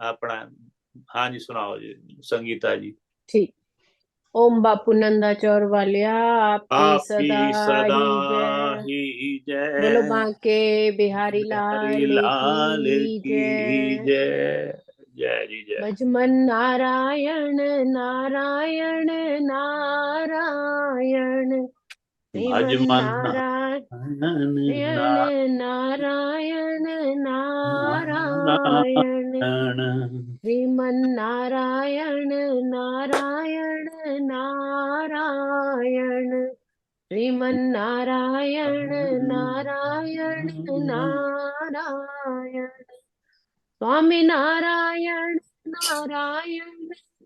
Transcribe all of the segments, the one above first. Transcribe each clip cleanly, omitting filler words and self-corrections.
अपना। हाँ जी, सुनाओ जी संगीता जी। ठीक। ओम बापू नंदा चौर वालिया, आपकी सदा आपकी सदा ही जय। ही बोलो जय। बांके बिहारी हरि लाल लाल की की जय। जय। जय जी जय। भजमन नारायण नारायण नारायण, भज श्रीमन मन नारायण नारायण नारायण, नारायण। श्रीमन नारायण नारायण नारायण, श्रीमन नारायण नारायण नारायण, स्वामी नारायण नारायण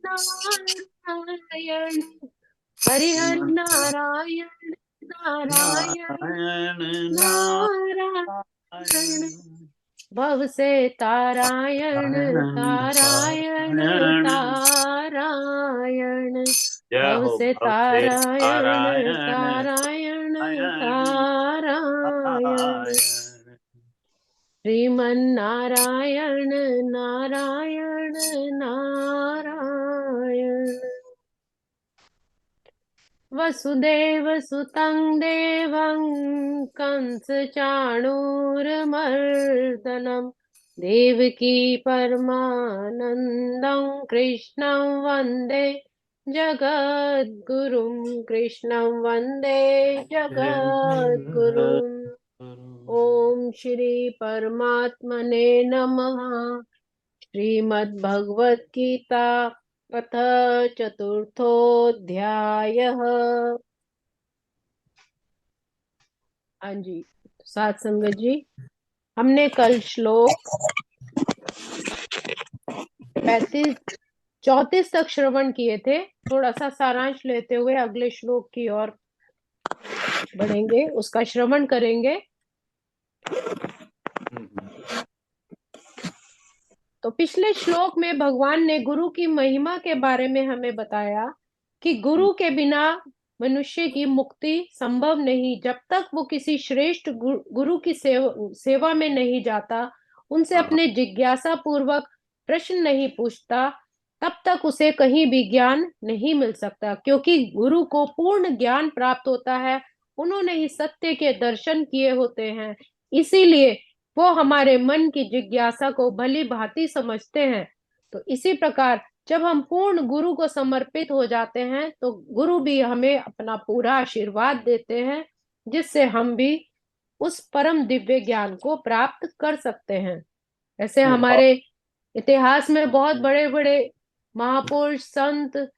नारायण, हरिहर नारायण नारायण नारायण नारायण, भव से तारायण तारायण नारायण। तारायण, जय भव हो से भव से तारायण नारायण तारायण नारायण तारायण, नारायण। श्रीमन नारायण नारायण नारायण, वसुदेव सुतं देवं कंस चाणूरमर्दनं, देवकी परमानन्दं कृष्णं वन्दे जगद्गुरुं, कृष्णं वन्दे जगद्गुरुम्। ओम श्री परमात्मने नमः। श्रीमद्भगवत गीता अथ चतुर्थोऽध्यायः। हाँ जी, सात संगत जी, हमने कल श्लोक 35 34 तक श्रवण किए थे। थोड़ा सा सारांश लेते हुए अगले श्लोक की ओर बढ़ेंगे, उसका श्रवण करेंगे। तो पिछले श्लोक में भगवान ने गुरु की महिमा के बारे में हमें बताया कि गुरु के बिना मनुष्य की मुक्ति संभव नहीं। जब तक वो किसी श्रेष्ठ गुरु की सेवा में नहीं जाता, उनसे अपने जिज्ञासा पूर्वक प्रश्न नहीं पूछता, तब तक उसे कहीं भी ज्ञान नहीं मिल सकता। क्योंकि गुरु को पूर्ण ज्ञान प्राप्त होता है, उन्होंने ही सत्य के दर्शन किए होते हैं, इसीलिए वो हमारे मन की जिज्ञासा को भली भांति समझते हैं। तो इसी प्रकार जब हम पूर्ण गुरु को समर्पित हो जाते हैं, तो गुरु भी हमें अपना पूरा आशीर्वाद देते हैं, जिससे हम भी उस परम दिव्य ज्ञान को प्राप्त कर सकते हैं। ऐसे हमारे इतिहास में बहुत बड़े बड़े महापुरुष संत,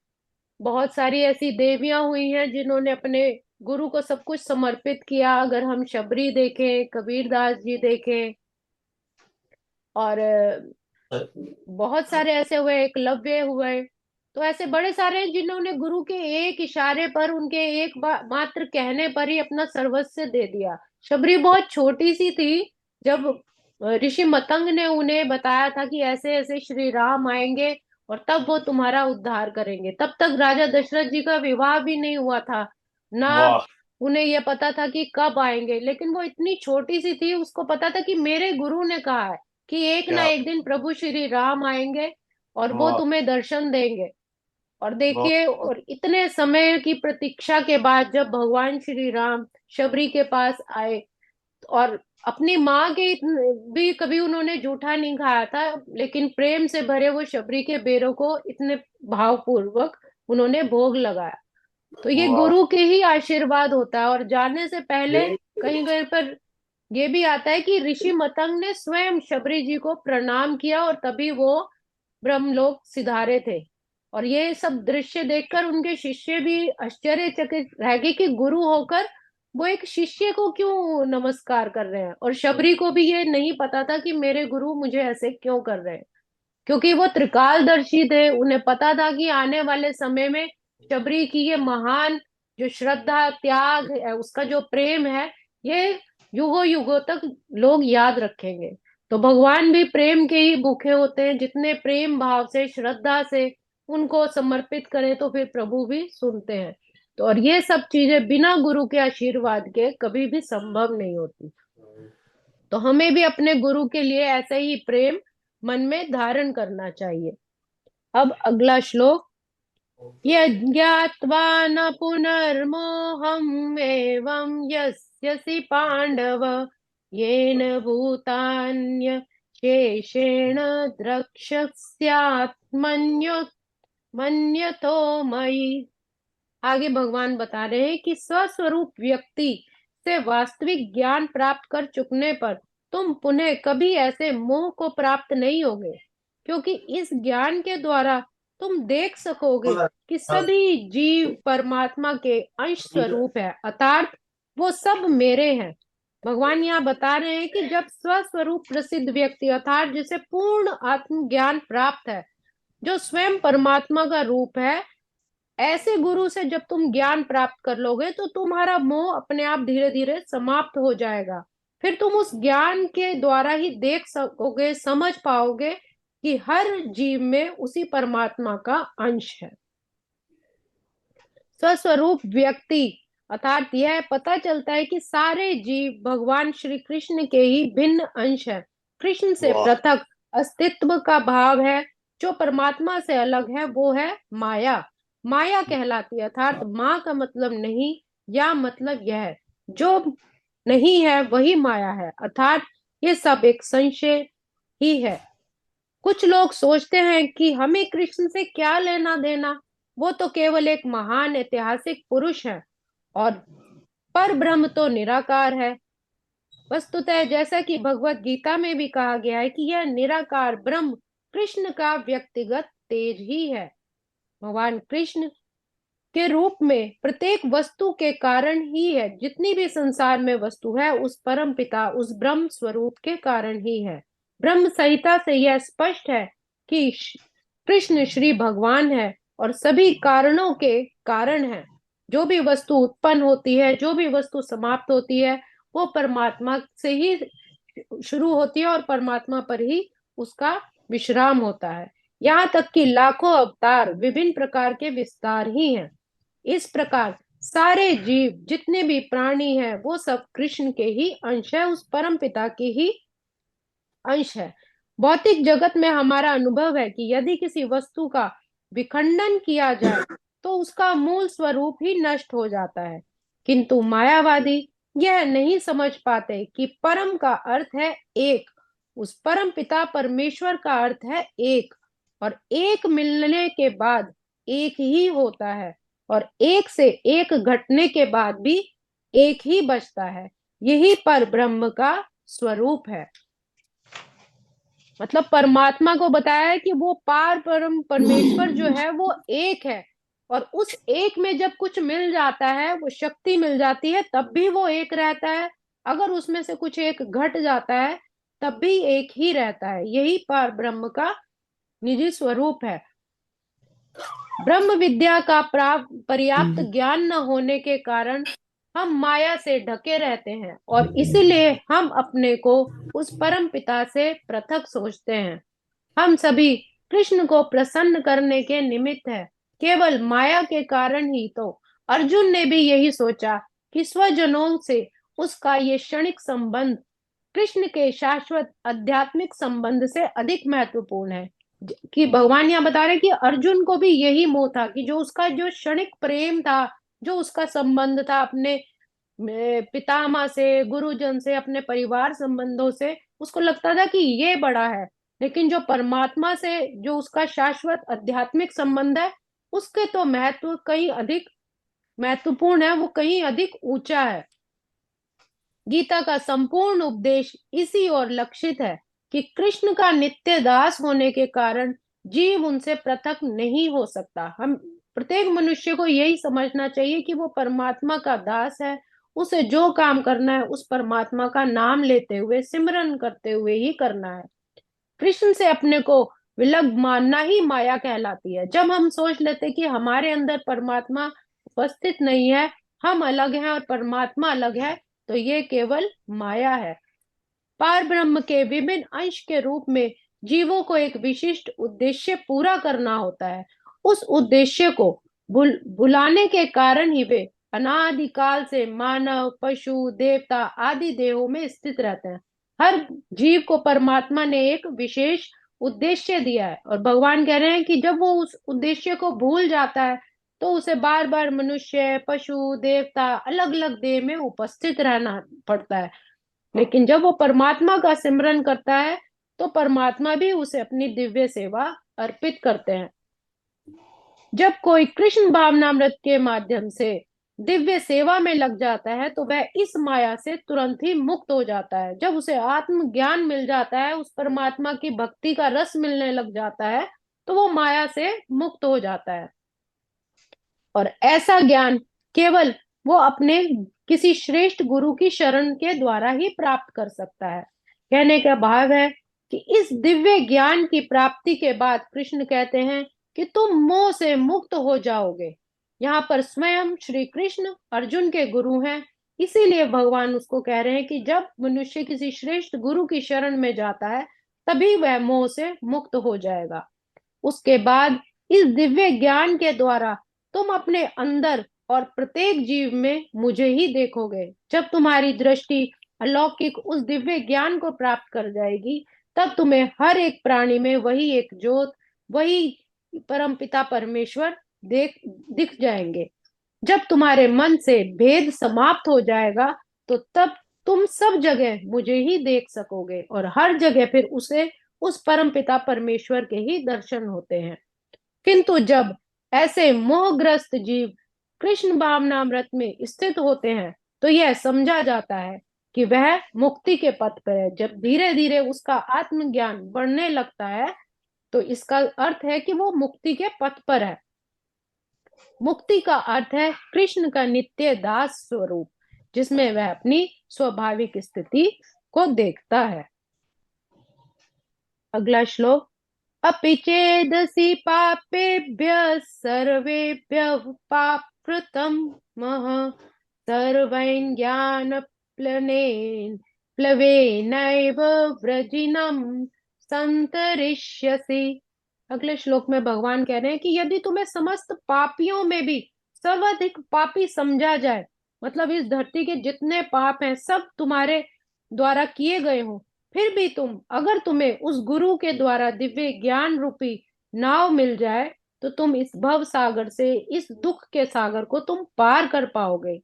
बहुत सारी ऐसी देवियां हुई हैं जिन्होंने अपने गुरु को सब कुछ समर्पित किया। अगर हम शबरी देखें, कबीरदास जी देखें, और बहुत सारे ऐसे हुए, एकलव्य हुए। तो ऐसे बड़े सारे हैं जिन्होंने गुरु के एक इशारे पर, उनके एक मात्र कहने पर ही अपना सर्वस्व दे दिया। शबरी बहुत छोटी सी थी जब ऋषि मतंग ने उन्हें बताया था कि ऐसे ऐसे श्री राम आएंगे और तब वो तुम्हारा उद्धार करेंगे। तब तक राजा दशरथ जी का विवाह भी नहीं हुआ था ना, वाह। उन्हें यह पता था कि कब आएंगे। लेकिन वो इतनी छोटी सी थी, उसको पता था कि मेरे गुरु ने कहा है कि एक ना क्या। एक दिन प्रभु श्री राम आएंगे और वो वाह। तुम्हें दर्शन देंगे। और बहुत देखिए, बहुत। और इतने समय की प्रतीक्षा के बाद जब भगवान श्री राम शबरी के पास आए, और अपनी माँ के भी कभी उन्होंने जूठा नहीं खाया था, लेकिन प्रेम से भरे वो शबरी के बेरों को इतने भावपूर्वक उन्होंने भोग लगाया। तो ये वाह। गुरु के ही आशीर्वाद होता है। और जाने से पहले कहीं कहीं पर ये भी आता है कि ऋषि मतंग ने स्वयं शबरी जी को प्रणाम किया और तभी वो ब्रह्मलोक सिधारे थे। और ये सब दृश्य देखकर उनके शिष्य भी आश्चर्यचकित रह गए कि गुरु होकर वो एक शिष्य को क्यों नमस्कार कर रहे हैं। और शबरी को भी ये नहीं पता था कि मेरे गुरु मुझे ऐसे क्यों कर रहे हैं, क्योंकि वो त्रिकालदर्शी थे। उन्हें पता था कि आने वाले समय में शबरी की ये महान जो श्रद्धा त्याग है, उसका जो प्रेम है, ये युगों युगों तक लोग याद रखेंगे। तो भगवान भी प्रेम के ही भूखे होते हैं। जितने प्रेम भाव से, श्रद्धा से उनको समर्पित करें तो फिर प्रभु भी सुनते हैं। तो और ये सब चीजें बिना गुरु के आशीर्वाद के कभी भी संभव नहीं होती। तो हमें भी अपने गुरु के लिए ऐसे ही प्रेम मन में धारण करना चाहिए। अब अगला श्लोक। यज्ञात्वा न पुनर्मोहम् एवं यस्यसि पांडव येन भूतान्य शेषेण द्रक्ष्यस्यात्मन्यो मन्यतो मयि। आगे भगवान बता रहे हैं कि स्वस्वरूप व्यक्ति से वास्तविक ज्ञान प्राप्त कर चुकने पर तुम पुनः कभी ऐसे मोह को प्राप्त नहीं होगे, क्योंकि इस ज्ञान के द्वारा तुम देख सकोगे कि सभी जीव परमात्मा के अंश स्वरूप है, अर्थात वो सब मेरे हैं। भगवान यहाँ बता रहे हैं कि जब स्वस्वरूप प्रसिद्ध व्यक्ति अर्थात जिसे पूर्ण आत्म ज्ञान प्राप्त है, जो स्वयं परमात्मा का रूप है, ऐसे गुरु से जब तुम ज्ञान प्राप्त कर लोगे तो तुम्हारा मोह अपने आप धीरे धीरे समाप्त हो जाएगा। फिर तुम उस ज्ञान के द्वारा ही देख सकोगे, समझ पाओगे कि हर जीव में उसी परमात्मा का अंश है। स्वस्वरूप व्यक्ति अर्थात यह पता चलता है कि सारे जीव भगवान श्री कृष्ण के ही भिन्न अंश है, कृष्ण से पृथक अस्तित्व का भाव है। जो परमात्मा से अलग है वो है माया। माया कहलाती है, अर्थात माँ का मतलब नहीं, या मतलब यह जो नहीं है वही माया है, अर्थात ये सब एक संशय ही है। कुछ लोग सोचते हैं कि हमें कृष्ण से क्या लेना देना, वो तो केवल एक महान ऐतिहासिक पुरुष है और पर ब्रह्म तो निराकार है। वस्तुतः जैसा कि भगवत गीता में भी कहा गया है कि यह निराकार ब्रह्म कृष्ण का व्यक्तिगत तेज ही है। भगवान कृष्ण के रूप में प्रत्येक वस्तु के कारण ही है, जितनी भी संसार में वस्तु है उस परम पिता उस ब्रह्म स्वरूप के कारण ही है। ब्रह्म संहिता से यह स्पष्ट है कि कृष्ण श्री भगवान है और सभी कारणों के कारण है। जो भी वस्तु उत्पन्न होती है, जो भी वस्तु समाप्त होती है, वो परमात्मा से ही शुरू होती है और परमात्मा पर ही उसका विश्राम होता है। यहाँ तक कि लाखों अवतार विभिन्न प्रकार के विस्तार ही हैं। इस प्रकार सारे जीव जितने भी प्राणी हैं वो सब कृष्ण के ही अंश है, उस परम पिता के ही अंश है। भौतिक जगत में हमारा अनुभव है कि यदि किसी वस्तु का विखंडन किया जाए तो उसका मूल स्वरूप ही नष्ट हो जाता है, किंतु मायावादी यह नहीं समझ पाते कि परम का अर्थ है एक, उस परम पिता परमेश्वर का अर्थ है एक, और एक मिलने के बाद एक ही होता है, और एक से एक घटने के बाद भी एक ही बचता है। यही पर ब्रह्म का स्वरूप है। मतलब परमात्मा को बताया है कि वो पार परम परमेश्वर जो है वो एक है, और उस एक में जब कुछ मिल जाता है, वो शक्ति मिल जाती है, तब भी वो एक रहता है। अगर उसमें से कुछ एक घट जाता है तब भी एक ही रहता है। यही पार ब्रह्म का निजी स्वरूप है। ब्रह्म विद्या का पर्याप्त ज्ञान न होने के कारण हम माया से ढके रहते हैं और इसीलिए हम अपने को उस परम पिता से पृथक सोचते हैं। हम सभी कृष्ण को प्रसन्न करने के निमित्त है, केवल माया के कारण ही तो अर्जुन ने भी यही सोचा कि स्वजनों से उसका ये क्षणिक संबंध कृष्ण के शाश्वत आध्यात्मिक संबंध से अधिक महत्वपूर्ण है। कि भगवान यहाँ बता रहे कि अर्जुन को भी यही मोह था कि जो उसका जो क्षणिक प्रेम था, जो उसका संबंध था अपने पितामह से, गुरुजन से, अपने परिवार संबंधों से, उसको लगता था कि ये बड़ा है, लेकिन जो परमात्मा से जो उसका शाश्वत आध्यात्मिक संबंध है उसके तो महत्व कहीं अधिक महत्वपूर्ण है, वो कहीं अधिक ऊंचा है। गीता का संपूर्ण उपदेश इसी ओर लक्षित है कि कृष्ण का नित्य दास होने के कारण जीव उनसे पृथक नहीं हो सकता। हम प्रत्येक मनुष्य को यही समझना चाहिए कि वो परमात्मा का दास है, उसे जो काम करना है उस परमात्मा का नाम लेते हुए, सिमरन करते हुए ही करना है। कृष्ण से अपने को विलग मानना ही माया कहलाती है। जब हम सोच लेते कि हमारे अंदर परमात्मा उपस्थित नहीं है, हम अलग हैं और परमात्मा अलग है, तो ये केवल माया है। पार ब्रह्म के विभिन्न अंश के रूप में जीवों को एक विशिष्ट उद्देश्य पूरा करना होता है। उस उद्देश्य को बुलाने के कारण ही वे अनादिकाल से मानव, पशु, देवता आदि देहों में स्थित रहते हैं। हर जीव को परमात्मा ने एक विशेष उद्देश्य दिया है। और भगवान कह रहे हैं कि जब वो उस उद्देश्य को भूल जाता है तो उसे बार बार मनुष्य, पशु, देवता, अलग अलग देह में उपस्थित रहना पड़ता है। लेकिन जब वो परमात्मा का सिमरन करता है तो परमात्मा भी उसे अपनी दिव्य सेवा अर्पित करते हैं। जब कोई कृष्ण भावनामृत के माध्यम से दिव्य सेवा में लग जाता है तो वह इस माया से तुरंत ही मुक्त हो जाता है। जब उसे आत्म ज्ञान मिल जाता है, उस परमात्मा की भक्ति का रस मिलने लग जाता है, तो वो माया से मुक्त हो जाता है। और ऐसा ज्ञान केवल वो अपने किसी श्रेष्ठ गुरु की शरण के द्वारा ही प्राप्त कर सकता है। कहने का भाव है कि इस दिव्य ज्ञान की प्राप्ति के बाद कृष्ण कहते हैं कि तुम मोह से मुक्त हो जाओगे। यहाँ पर स्वयं श्री कृष्ण अर्जुन के गुरु हैं, इसीलिए भगवान उसको कह रहे हैं कि जब मनुष्य किसी श्रेष्ठ गुरु की शरण में जाता है तभी वह मोह से मुक्त हो जाएगा। उसके बाद इस दिव्य ज्ञान के द्वारा तुम अपने अंदर और प्रत्येक जीव में मुझे ही देखोगे। जब तुम्हारी दृष्टि अलौकिक उस दिव्य ज्ञान को प्राप्त कर जाएगी तब तुम्हें हर एक प्राणी में वही एक ज्योत, वही परमपिता परमेश्वर दिख जाएंगे। जब तुम्हारे मन से भेद समाप्त हो जाएगा तो तब तुम सब जगह मुझे ही देख सकोगे और हर जगह फिर उसे उस परमपिता परमेश्वर के ही दर्शन होते हैं। किंतु जब ऐसे मोहग्रस्त जीव कृष्ण भावनामृत में स्थित होते हैं तो यह समझा जाता है कि वह मुक्ति के पथ पर है। जब धीरे धीरे उसका आत्मज्ञान बढ़ने लगता है तो इसका अर्थ है कि वो मुक्ति के पथ पर है। मुक्ति का अर्थ है कृष्ण का नित्य दास स्वरूप, जिसमें वह अपनी स्वाभाविक स्थिति को देखता है। अगला श्लोक। अपि चेदसि पापेभ्यः सर्वेभ्यः पापकृतं मह सर्वैर्ज्ञानप्लवेन प्लवेनैव वृजिनं संतरिष्यसि। अगले श्लोक में भगवान कह रहे हैं कि यदि तुम्हें समस्त पापियों में भी सर्वाधिक पापी समझा जाए, मतलब इस धरती के जितने पाप हैं सब तुम्हारे द्वारा किए गए हो, फिर भी अगर तुम्हें उस गुरु के द्वारा दिव्य ज्ञान रूपी नाव मिल जाए तो तुम इस भव सागर से, इस दुख के सागर को तुम पार कर पाओगे।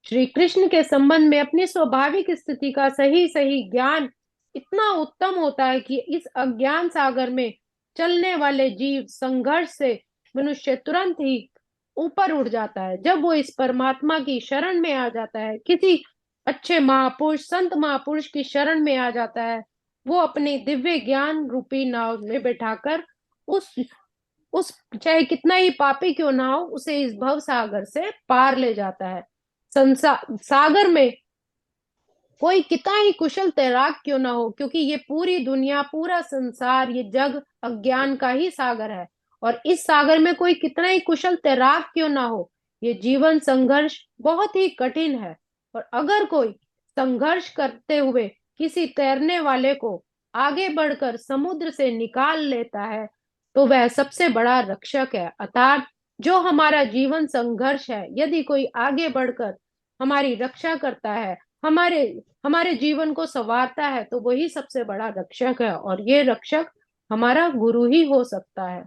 श्री कृष्ण के संबंध में अपनी स्वाभाविक स्थिति का सही सही ज्ञान इतना उत्तम होता है कि इस अज्ञान सागर में चलने वाले जीव संघर्ष से मनुष्य तुरंत ही ऊपर उठ जाता है। जब वो इस परमात्मा की शरण में आ जाता है, किसी अच्छे महापुरुष, संत महापुरुष की शरण में आ जाता है, वो अपने दिव्य ज्ञान रूपी नाव में बैठाकर उस चाहे कितना ही पापी क्यों ना हो उसे इस भव सागर से पार ले जाता है। संसार सागर में कोई कितना ही कुशल तैराक क्यों ना हो, क्योंकि ये पूरी दुनिया, पूरा संसार, ये जग अज्ञान का ही सागर है। और इस सागर में कोई कितना ही कुशल तैराक क्यों ना हो, ये जीवन संघर्ष बहुत ही कठिन है। और अगर कोई संघर्ष करते हुए किसी तैरने वाले को आगे बढ़कर समुद्र से निकाल लेता है तो वह सबसे बड़ा रक्षक है। अर्थात जो हमारा जीवन संघर्ष है, यदि कोई आगे बढ़कर हमारी रक्षा करता है, हमारे हमारे जीवन को संवारता है, तो वही सबसे बड़ा रक्षक है। और ये रक्षक हमारा गुरु ही हो सकता है।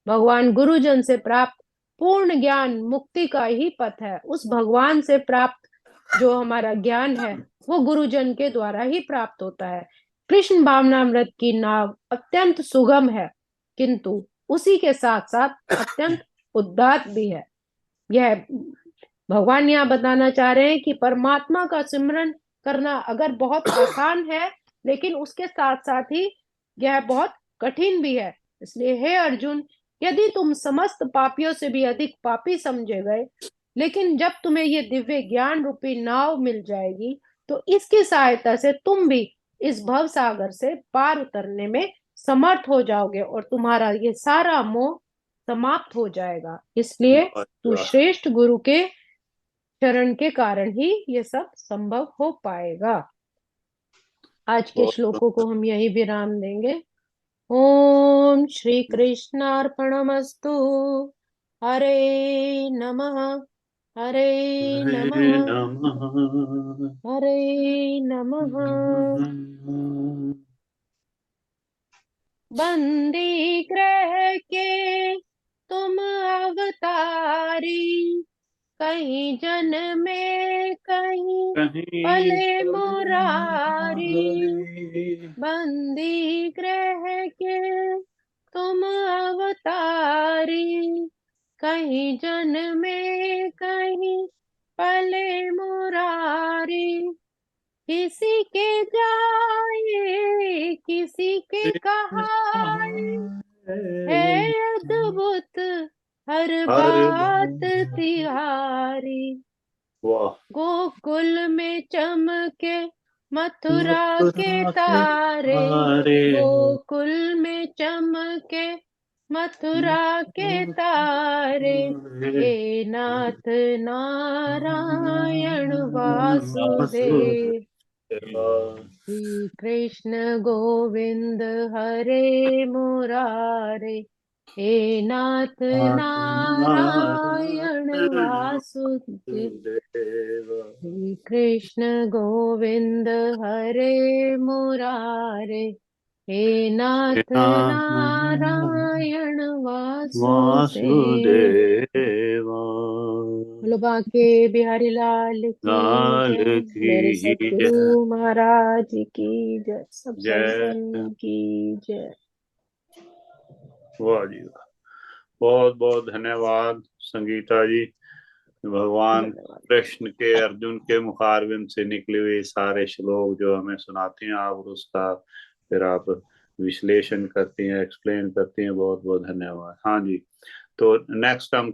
भगवान गुरुजन से प्राप्त पूर्ण ज्ञान मुक्ति का ही पथ है। उस भगवान से प्राप्त जो हमारा ज्ञान है वो गुरुजन के द्वारा ही प्राप्त होता है। कृष्ण भावनामृत की नाव अत्यंत सुगम है, किंतु उसी के साथ साथ अत्यंत उदात्त भी है। यह भगवान यहाँ बताना चाह रहे हैं कि परमात्मा का सिमरन करना अगर बहुत आसान है, लेकिन उसके साथ साथ ही यह बहुत कठिन भी है। इसलिए हे अर्जुन, यदि तुम समस्त पापियों से भी अधिक पापी समझे गए, लेकिन जब तुम्हें ये दिव्य ज्ञान रूपी नाव मिल जाएगी तो इसकी सहायता से तुम भी इस भव सागर से पार उतरने में समर्थ हो जाओगे और तुम्हारा ये सारा मोह समाप्त हो जाएगा। इसलिए तू श्रेष्ठ गुरु के चरण के कारण ही ये सब संभव हो पाएगा। आज के श्लोकों को हम यही विराम देंगे। ओम श्री कृष्णार्पणमस्तु। हरे नमः, हरे नमः, हरे नमः। बंदी ग्रह के तुम अवतारी, कहीं जन्मे कहीं कहीं पले मुरारी। तुम्हारी बंदी ग्रह के तुम अवतारी, कहीं जन्मे कहीं पले मुरारी। किसी के जाए किसी के कहाए, है अद्भुत हर हर बात तिहारी। वाह गोकुल में चमके मथुरा के मथुरा के तारे, तारे गोकुल में चमके मथुरा के तारे। हे नाथ नारायण वासुदेव, श्री कृष्ण गोविंद हरे मुरारे। हे नाथ नारायण वासुदेव, श्री कृष्ण गोविंद हरे मुरारे। हे नाथ नारायण वासुदेव। वासुदेवा बोलो बाके बिहारी लाल की लाल जय। मेरे की सतगुरु जय महाराज की जय। सब जय। संतन की जय। वाह जी वाह। बहुत बहुत धन्यवाद संगीता जी। भगवान धन्यवाद। कृष्ण के अर्जुन के मुखारविंद से निकले हुए सारे श्लोक जो हमें सुनाते हैं आप, और उसका फिर आप विश्लेषण करती हैं, एक्सप्लेन करती हैं। बहुत बहुत धन्यवाद। हाँ जी, तो नेक्स्ट हम